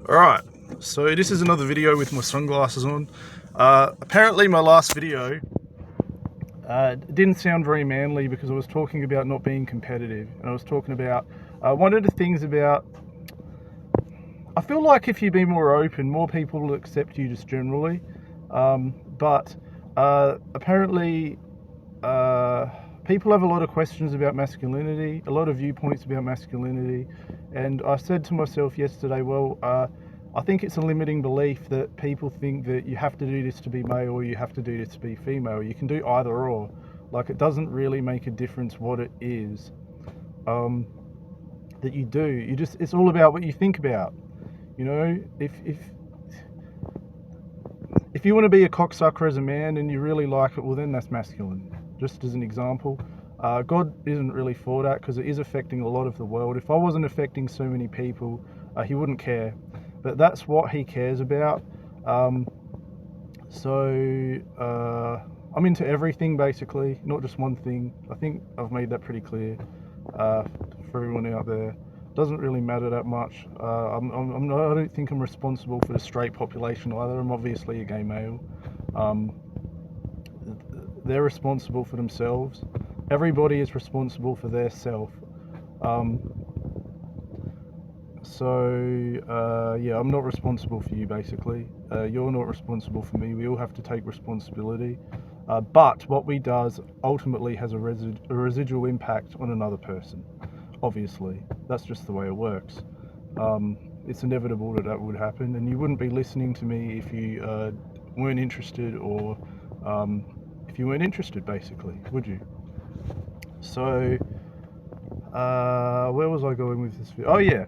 Alright, so this is another video with my sunglasses on. Apparently my last video didn't sound very manly because I was talking about not being competitive. And I was talking about, one of the things about, I feel like if you be more open, more people will accept you just generally. But apparently people have a lot of questions about masculinity, a lot of viewpoints about masculinity, and I said to myself yesterday, well, I think it's a limiting belief that people think that you have to do this to be male or you have to do this to be female. You can do either or. Like, it doesn't really make a difference what it is that you do. It's all about what you think about. You know, if you want to be a cocksucker as a man and you really like it, well, then that's masculine. Just as an example, God isn't really for that because it is affecting a lot of the world. If I wasn't affecting so many people, he wouldn't care. But that's what he cares about. I'm into everything, basically, not just one thing. I think I've made that pretty clear for everyone out there. Doesn't really matter that much. I don't think I'm responsible for the straight population either. I'm obviously a gay male. They're responsible for themselves. Everybody is responsible for their self. Yeah, I'm not responsible for you, basically. You're not responsible for me. We all have to take responsibility. But what we does ultimately has a residual impact on another person. Obviously, that's just the way it works. It's inevitable that would happen, and you wouldn't be listening to me if you weren't interested, or if you weren't interested, basically, would you? So, where was I going with this video? Oh yeah,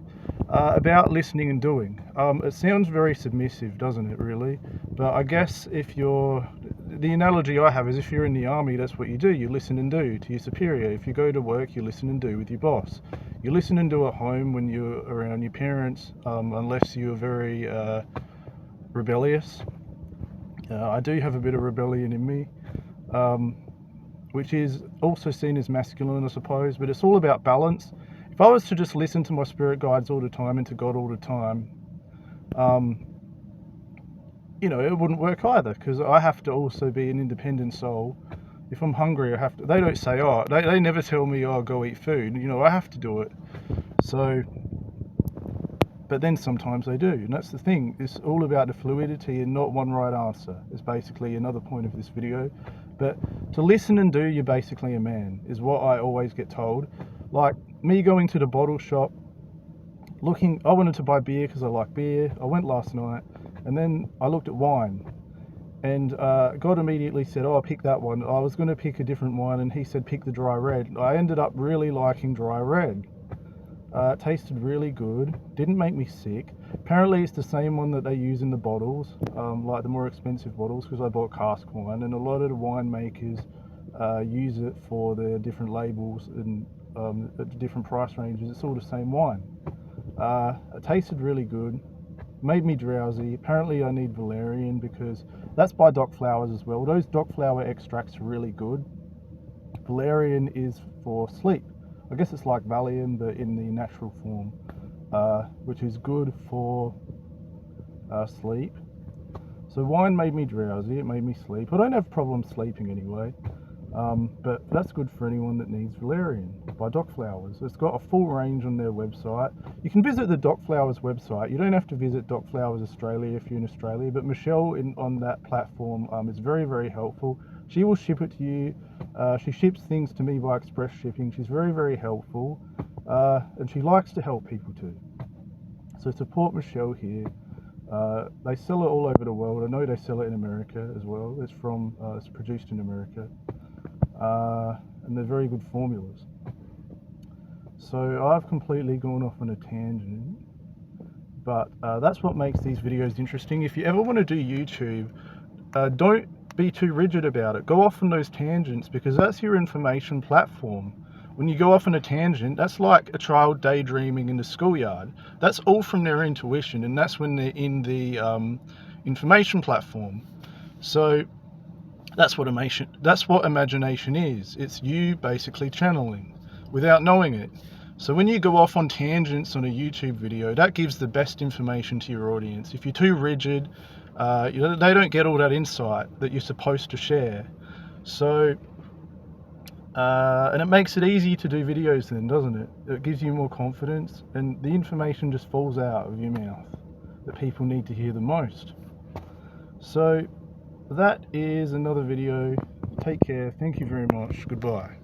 about listening and doing. It sounds very submissive, doesn't it, really? But I guess the analogy I have is if you're in the army, that's what you do. You listen and do to your superior. If you go to work, you listen and do with your boss. You listen and do at home when you're around your parents, unless you're very rebellious. I do have a bit of rebellion in me, which is also seen as masculine, I suppose, but it's all about balance. If I was to just listen to my spirit guides all the time and to God all the time, it wouldn't work either, because I have to also be an independent soul. If I'm hungry, they don't say, they never tell me, go eat food. I have to do it. So, but then sometimes they do, and that's the thing. It's all about the fluidity and not one right answer, is basically another point of this video. But to listen and do, you're basically a man, is what I always get told. Like me going to the bottle shop, I wanted to buy beer because I like beer. I went last night, and then I looked at wine, and God immediately said, pick that one. I was going to pick a different wine, and he said, pick the dry red. I ended up really liking dry red. It tasted really good, didn't make me sick. Apparently it's the same one that they use in the bottles, like the more expensive bottles, because I bought cask wine, and a lot of the winemakers use it for their different labels and at different price ranges. It's all the same wine. It tasted really good, made me drowsy. Apparently I need valerian, because that's by Doc Flowers as well. Those Doc Flower extracts are really good. Valerian is for sleep. I guess it's like Valium, but in the natural form, which is good for sleep. So wine made me drowsy, it made me sleep. I don't have problems sleeping anyway, but that's good for anyone that needs valerian by Doc Flowers. It's got a full range on their website. You can visit the Doc Flowers website. You don't have to visit Doc Flowers Australia if you're in Australia, but Michelle on that platform is very, very helpful. She will ship it to you. She ships things to me by express shipping. She's very, very helpful, and she likes to help people too. So support Michelle here. They sell it all over the world. I know they sell it in America as well. It's produced in America, and they're very good formulas. So I've completely gone off on a tangent, but that's what makes these videos interesting. If you ever want to do YouTube, don't be too rigid about it. Go off on those tangents, because that's your information platform. When you go off on a tangent, that's like a child daydreaming in the schoolyard. That's all from their intuition, and that's when they're in the information platform. So that's what imagination is. It's you basically channeling without knowing it. So when you go off on tangents on a YouTube video, that gives the best information to your audience. If you're too rigid, they don't get all that insight that you're supposed to share. So, and it makes it easy to do videos then, doesn't it? It gives you more confidence, and the information just falls out of your mouth that people need to hear the most. So that is another video. Take care. Thank you very much. Goodbye.